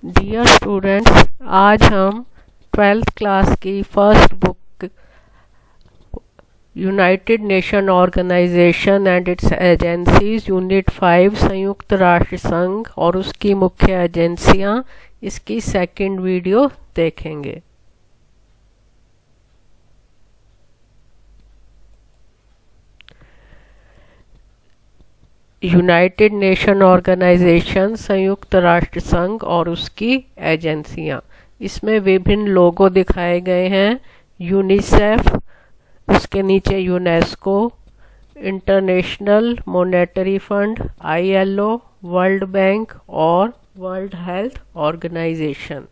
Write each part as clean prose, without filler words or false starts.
Dear students, आज हम 12th class की first book United Nation Organization and its agencies unit 5 संयुक्त राष्ट्र संघ और उसकी मुख्य एजेंसियां, इसकी सेकंड वीडियो देखेंगे। यूनाइटेड नेशन ऑर्गेनाइजेशन संयुक्त राष्ट्र संघ और उसकी एजेंसियां, इसमें विभिन्न लोगो दिखाए गए हैं। यूनिसेफ, उसके नीचे UNESCO, International Monetary Fund, ILO, World Bank और वर्ल्ड हेल्थ ऑर्गेनाइजेशन।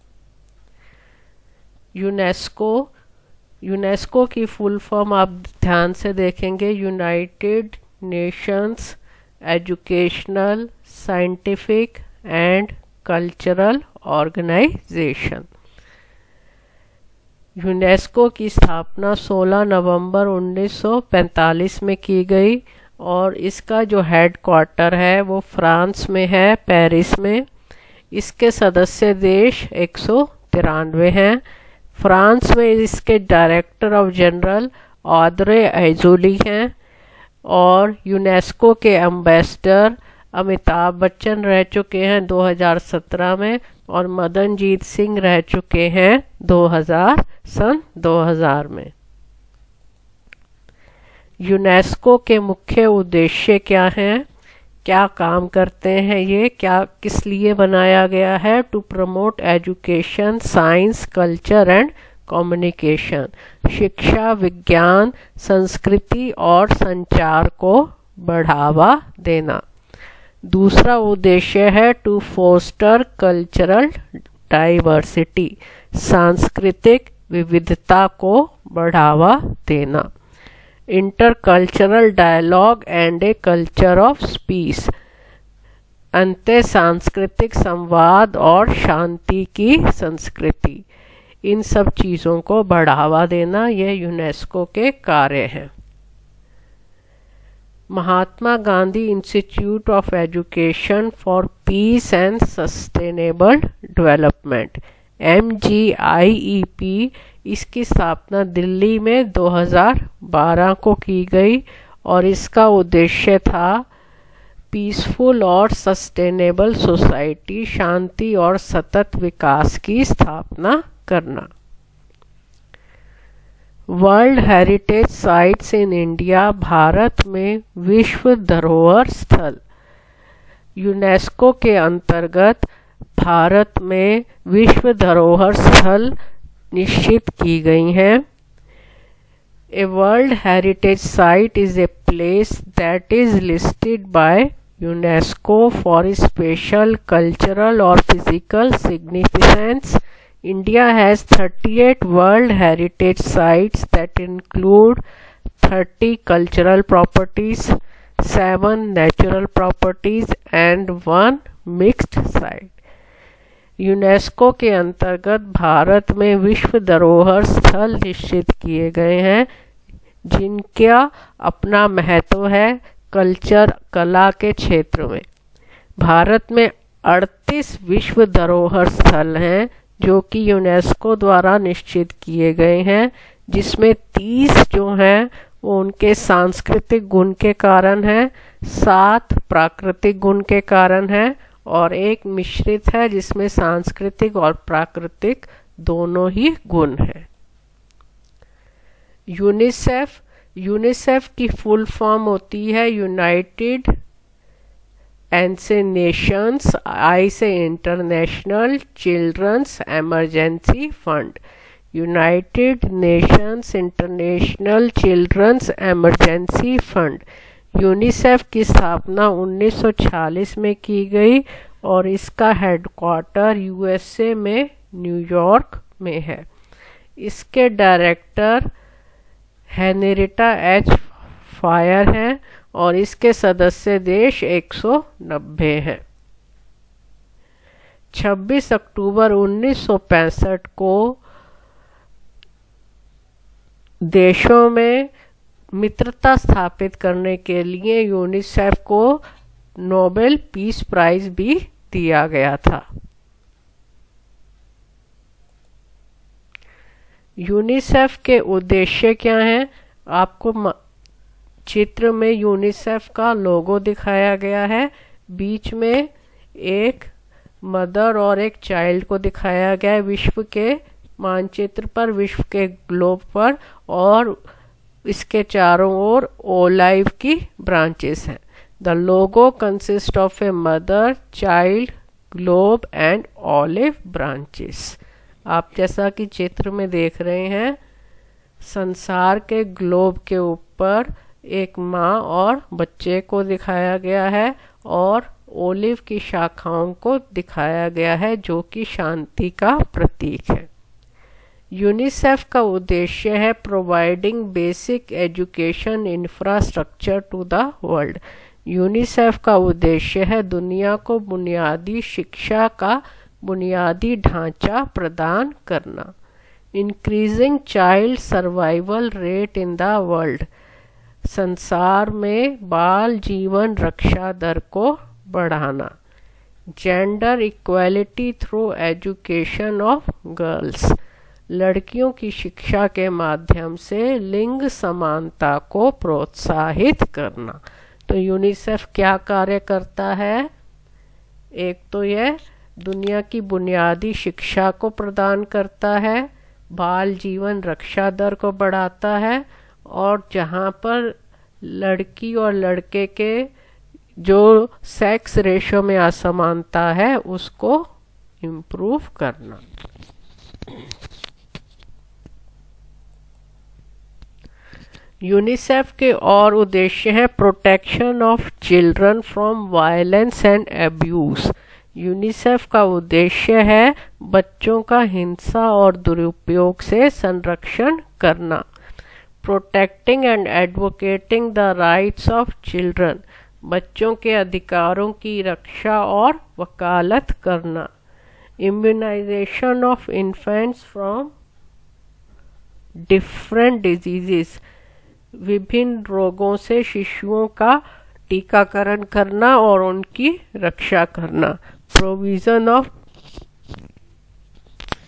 यूनेस्को की फुल फॉर्म आप ध्यान से देखेंगे, United Nations Educational, Scientific and Cultural Organization. UNESCO की स्थापना 16 नवंबर 1945 में की गई और इसका जो हेड क्वार्टर है वो फ्रांस में है, पेरिस में। इसके सदस्य देश 193 हैं। फ्रांस में इसके डायरेक्टर ऑफ जनरल ऑद्रे एजुली हैं और यूनेस्को के एम्बेसडर अमिताभ बच्चन रह चुके हैं 2017 में और मदनजीत सिंह रह चुके हैं सन 2000 में। यूनेस्को के मुख्य उद्देश्य क्या हैं, क्या काम करते हैं, ये किस लिए बनाया गया है? To promote education, science, culture and communication, शिक्षा, विज्ञान, संस्कृति और संचार को बढ़ावा देना। दूसरा उद्देश्य है टू फोस्टर कल्चरल डाइवर्सिटी, सांस्कृतिक विविधता को बढ़ावा देना। Intercultural dialogue and a culture of peace, अंतर सांस्कृतिक संवाद और शांति की संस्कृति, इन सब चीज़ों को बढ़ावा देना, यह यूनेस्को के कार्य हैं। Mahatma Gandhi Institute of Education for Peace and Sustainable Development, MGIEP, इसकी स्थापना दिल्ली में 2012 को की गई और इसका उद्देश्य था पीसफुल और सस्टेनेबल सोसाइटी, शांति और सतत विकास की स्थापना करना। World heritage sites in India, Bharat में विश्व धरोहर स्थल। यूनेस्को के अंतर्गत भारत में विश्व धरोहर स्थल निश्चित की गई हैं। A world heritage site is a place that is listed by UNESCO for special cultural और physical significance. India has 38 World Heritage Sites that include 30 cultural properties, 7 natural properties and 1 mixed site. UNESCO के अंतर्गत भारत में विश्व धरोहर स्थल निश्चित किए गए हैं जिनका अपना महत्व है कल्चर, कला के क्षेत्र में। भारत में 38 विश्व धरोहर स्थल हैं जो कि यूनेस्को द्वारा निश्चित किए गए हैं, जिसमें 30 जो हैं वो उनके सांस्कृतिक गुण के कारण हैं, 7 प्राकृतिक गुण के कारण हैं और एक मिश्रित है जिसमें सांस्कृतिक और प्राकृतिक दोनों ही गुण हैं। यूनिसेफ की फुल फॉर्म होती है यूनाइटेड एन से नेशंस, I से international children's emergency fund. United nations international children's emergency fund. UNICEF की स्थापना 1946 में की गई और इसका हेडक्वार्टर USA में न्यूयॉर्क में है। इसके डायरेक्टर हेनरिटा H. फायर हैं और इसके सदस्य देश 190 हैं। 26 अक्टूबर 1965 को देशों में मित्रता स्थापित करने के लिए यूनिसेफ को नोबेल पीस प्राइज भी दिया गया था। यूनिसेफ के उद्देश्य क्या हैं? आपको चित्र में यूनिसेफ का लोगो दिखाया गया है। बीच में एक मदर और एक चाइल्ड को दिखाया गया है विश्व के मानचित्र पर, विश्व के ग्लोब पर, और इसके चारों ओर ओलाइव की ब्रांचेस हैं। The logo consist of a mother, child, globe and olive branches. आप जैसा कि चित्र में देख रहे हैं, संसार के ग्लोब के ऊपर एक माँ और बच्चे को दिखाया गया है और ओलिव की शाखाओं को दिखाया गया है जो कि शांति का प्रतीक है। यूनिसेफ का उद्देश्य है providing basic education infrastructure to the world. UNICEF का उद्देश्य है दुनिया को बुनियादी शिक्षा का बुनियादी ढांचा प्रदान करना। Increasing child survival rate in the world. संसार में बाल जीवन रक्षा दर को बढ़ाना। Gender equality through education of girls. लड़कियों की शिक्षा के माध्यम से लिंग समानता को प्रोत्साहित करना। तो यूनिसेफ क्या कार्य करता है? एक तो यह दुनिया की बुनियादी शिक्षा को प्रदान करता है, बाल जीवन रक्षा दर को बढ़ाता है, और जहाँ पर लड़की और लड़के के जो सेक्स रेशो में असमानता है उसको इम्प्रूव करना। यूनिसेफ के और उद्देश्य हैं protection of children from violence and abuse. UNICEF का उद्देश्य है बच्चों का हिंसा और दुरुपयोग से संरक्षण करना। Protecting and advocating the rights of children. बच्चों के अधिकारों की रक्षा और वकालत करना। Immunisation of infants from different diseases. विभिन्न रोगों से शिशुओं का टीकाकरण करना और उनकी रक्षा करना। Provision of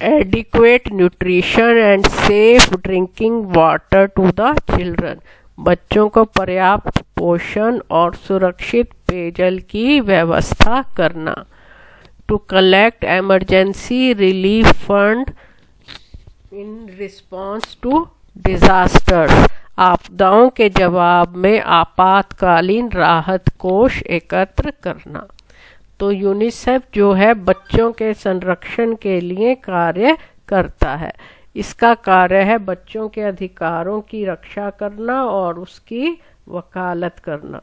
adequate nutrition and safe drinking water to the children. बच्चों को पर्याप्त पोषण और सुरक्षित पेयजल की व्यवस्था करना। To collect emergency relief fund in response to disasters. आपदाओं के जवाब में आपातकालीन राहत कोष एकत्र करना। तो यूनिसेफ जो है बच्चों के संरक्षण के लिए कार्य करता है। इसका कार्य है बच्चों के अधिकारों की रक्षा करना और उसकी वकालत करना।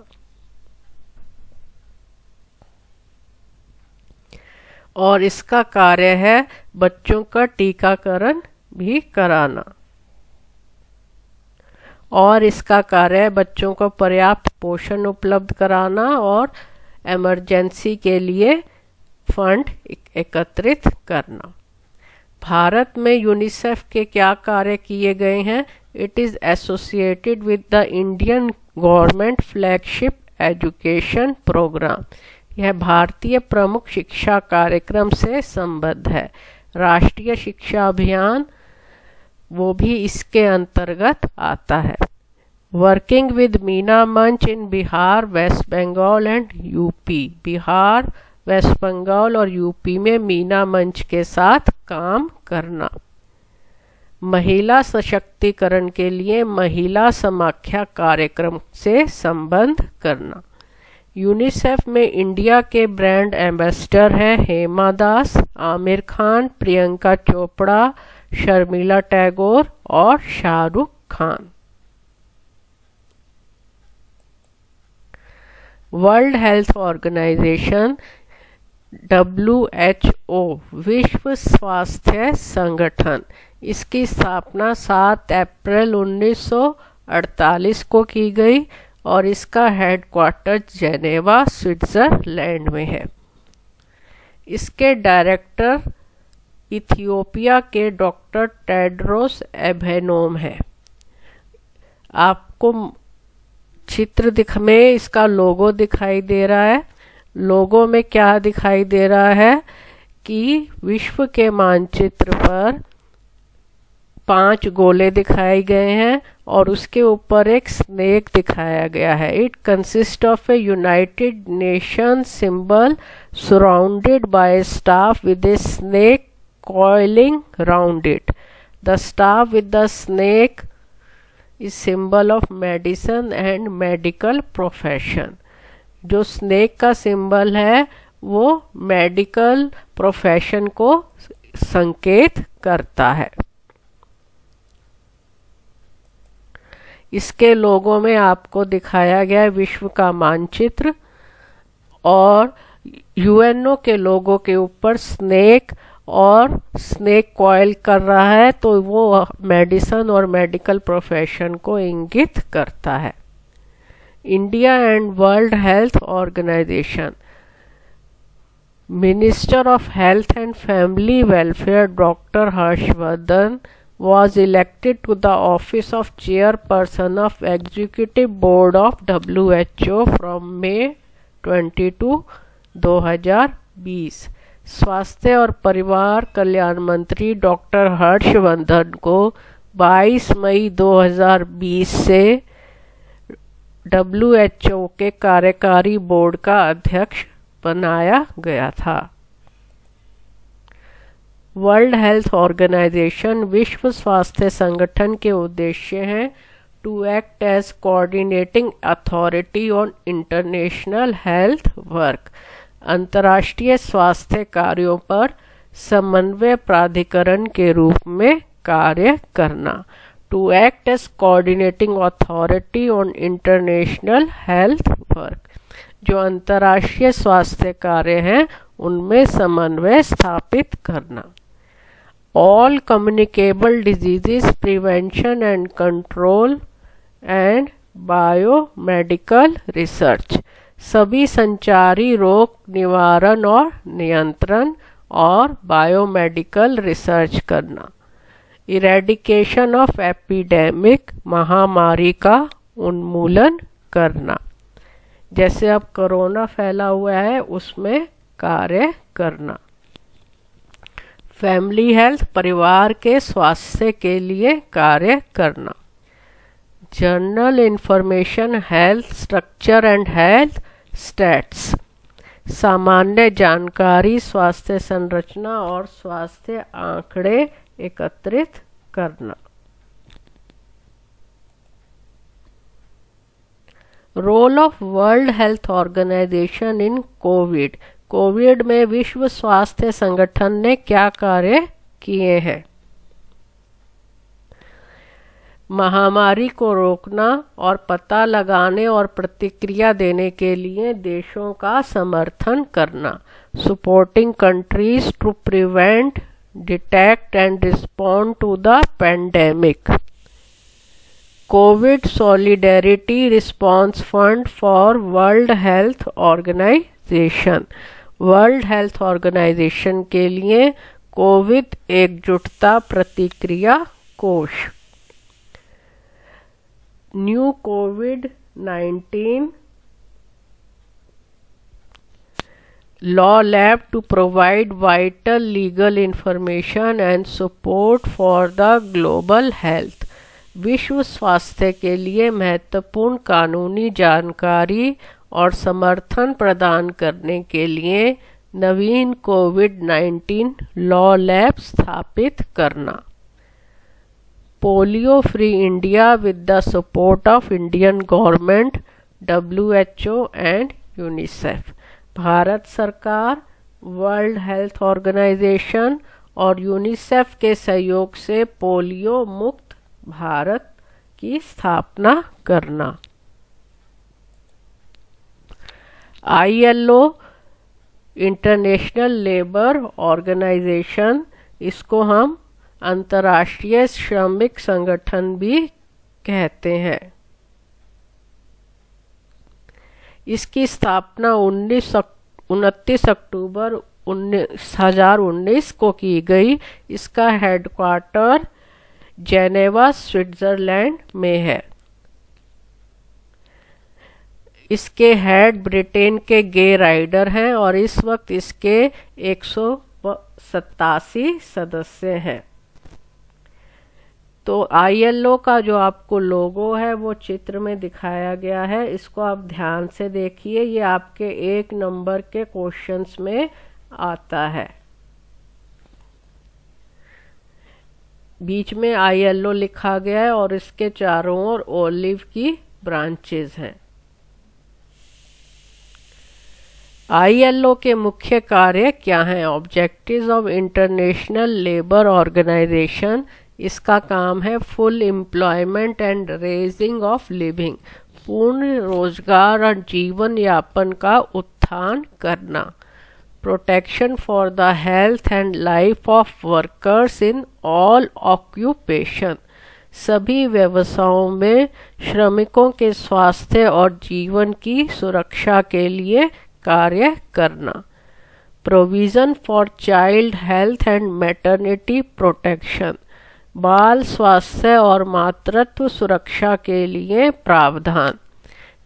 और इसका कार्य है बच्चों का टीकाकरण भी कराना। और इसका कार्य है बच्चों को पर्याप्त पोषण उपलब्ध कराना और इमरजेंसी के लिए फंड एकत्रित करना। भारत में यूनिसेफ के क्या कार्य किए गए हैं? It is associated with the Indian government flagship education programme. यह भारतीय प्रमुख शिक्षा कार्यक्रम से संबद्ध है। राष्ट्रीय शिक्षा अभियान वो भी इसके अंतर्गत आता है। Working with Meena Manch in Bihar, West Bengal and UP. Bihar, West Bengal और यूपी में मीना मंच के साथ काम करना। महिला सशक्तिकरण के लिए महिला समाख्या कार्यक्रम से संबंध करना। यूनिसेफ में इंडिया के ब्रांड एम्बेसडर हैं हेमा दास, आमिर खान, प्रियंका चोपड़ा, शर्मिला टैगोर और Shahrukh Khan. World health organisation WHO, विश्व स्वास्थ्य संगठन, इसकी स्थापना 7 अप्रैल 1948 को की गई और इसका हेडक्वार्टर जेनेवा, स्विट्जरलैंड में है। इसके डायरेक्टर इथियोपिया के डॉक्टर टेड्रोस एभेनोम है। आपको चित्र में इसका लोगो दिखाई दे रहा है। लोगो में क्या दिखाई दे रहा है कि विश्व के मानचित्र पर 5 गोले दिखाए गए हैं और उसके ऊपर एक स्नेक दिखाया गया है. It consist of A United nation symbol surrounded by A staff with a snake coiling round it. The staff with the snake is symbol of medicine and medical profession. जो स्नेक का symbol है वो medical profession को संकेत करता है. इसके लोगों में आपको दिखाया गया है विश्व का मानचित्र और यूएनओ के लोगों के ऊपर स्नेक और स्नेक कॉइल कर रहा है, तो वो मेडिसिन और मेडिकल प्रोफेशन को इंगित करता है. India and world health organisation. Minister of health and family welfare doctor Harshvardhan was elected to the office of chairperson of executive board of WHO from May 22, 2020. स्वास्थ्य और परिवार कल्याण मंत्री डॉक्टर हर्षवर्धन को 22 मई 2020 से WHO के कार्यकारी बोर्ड का अध्यक्ष बनाया गया था. वर्ल्ड हेल्थ ऑर्गेनाइजेशन विश्व स्वास्थ्य संगठन के उद्देश्य हैं to act as coordinating authority on international health work. अंतर्राष्ट्रीय स्वास्थ्य कार्यों पर समन्वय प्राधिकरण के रूप में कार्य करना. To act as coordinating authority on international health work. जो अंतर्राष्ट्रीय स्वास्थ्य कार्य हैं उनमें समन्वय स्थापित करना. All communicable diseases prevention and control and biomedical research. सभी संचारी रोग निवारण और नियंत्रण और बायोमेडिकल रिसर्च करना. इरेडिकेशन ऑफ एपिडेमिक महामारी का उन्मूलन करना. जैसे अब कोरोना फैला हुआ है उसमें कार्य करना. फैमिली हेल्थ परिवार के स्वास्थ्य के लिए कार्य करना. General information health structure and health stats. सामान्य जानकारी स्वास्थ्य संरचना और स्वास्थ्य आंकड़े एकत्रित करना. Role of world health organisation in covid. Covid में विश्व स्वास्थ्य संगठन ने क्या कार्य किए हैं? महामारी को रोकना और पता लगाने और प्रतिक्रिया देने के लिए देशों का समर्थन करना. Supporting countries to prevent, detect and respond to the pandemic. Covid solidarity response fund for world health organisation. World health organisation के लिए कोविड एकजुटता प्रतिक्रिया कोष. New COVID-19 law lab to provide vital legal information and support for the global health. विश्व स्वास्थ्य के लिए महत्वपूर्ण कानूनी जानकारी और समर्थन प्रदान करने के लिए नवीन COVID-19 लॉ लैब स्थापित करना. Polio free India with the support of Indian government, WHO and UNICEF. Bharat सरकार, वर्ल्ड हेल्थ ऑर्गेनाइजेशन और यूनिसेफ के सहयोग से पोलियो मुक्त भारत की स्थापना करना. ILO इंटरनेशनल लेबर ऑर्गेनाइजेशन, इसको हम अंतर्राष्ट्रीय श्रमिक संगठन भी कहते हैं. इसकी स्थापना 29 अक्टूबर 2019 को की गई. इसका हेडक्वार्टर जेनेवा स्विट्जरलैंड में है. इसके हेड ब्रिटेन के गे राइडर हैं और इस वक्त इसके 187 सदस्य हैं. तो ILO का जो आपको लोगो है वो चित्र में दिखाया गया है, इसको आप ध्यान से देखिए, ये आपके 1 नंबर के क्वेश्चंस में आता है। बीच में ILO लिखा गया है और इसके चारों ओर ओलिव की ब्रांचेस हैं। ILO के मुख्य कार्य क्या हैं? Objectives of international labour organisation, इसका काम है full employment and raising of living, पूर्ण रोजगार और जीवन यापन का उत्थान करना। Protection for the health and life of workers in all occupation, सभी व्यवसायों में श्रमिकों के स्वास्थ्य और जीवन की सुरक्षा के लिए कार्य करना। Provision for child health and maternity protection, बाल स्वास्थ्य और मातृत्व सुरक्षा के लिए प्रावधान।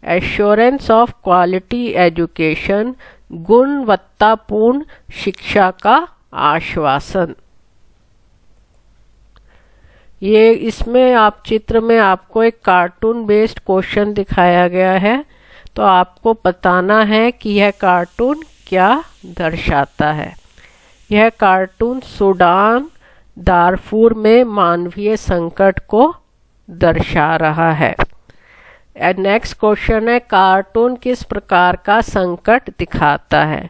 एश्योरेंस ऑफ क्वालिटी एजुकेशन, गुणवत्तापूर्ण शिक्षा का आश्वासन। ये इसमें आप चित्र में आपको एक कार्टून बेस्ड क्वेश्चन दिखाया गया है, तो आपको बताना है कि यह कार्टून क्या दर्शाता है। यह कार्टून सूडान दारफूर में मानवीय संकट को दर्शा रहा है। नेक्स्ट क्वेश्चन है, कार्टून किस प्रकार का संकट दिखाता है?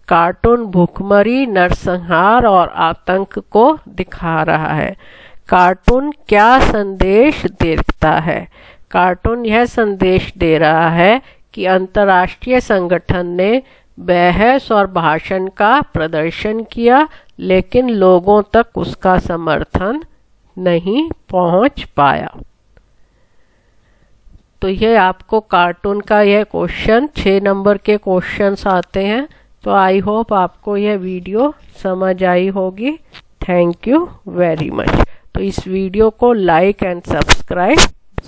कार्टून भूखमरी, नरसंहार और आतंक को दिखा रहा है। कार्टून क्या संदेश देता है? कार्टून यह संदेश दे रहा है कि अंतर्राष्ट्रीय संगठन ने बहस और भाषण का प्रदर्शन किया, लेकिन लोगों तक उसका समर्थन नहीं पहुंच पाया। तो यह आपको कार्टून का यह क्वेश्चन 6 नंबर के क्वेश्चंस आते हैं। तो आई होप आपको यह वीडियो समझ आई होगी। Thank you very much. तो इस वीडियो को लाइक एंड सब्सक्राइब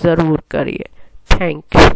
ज़रूर करिए। Thank you.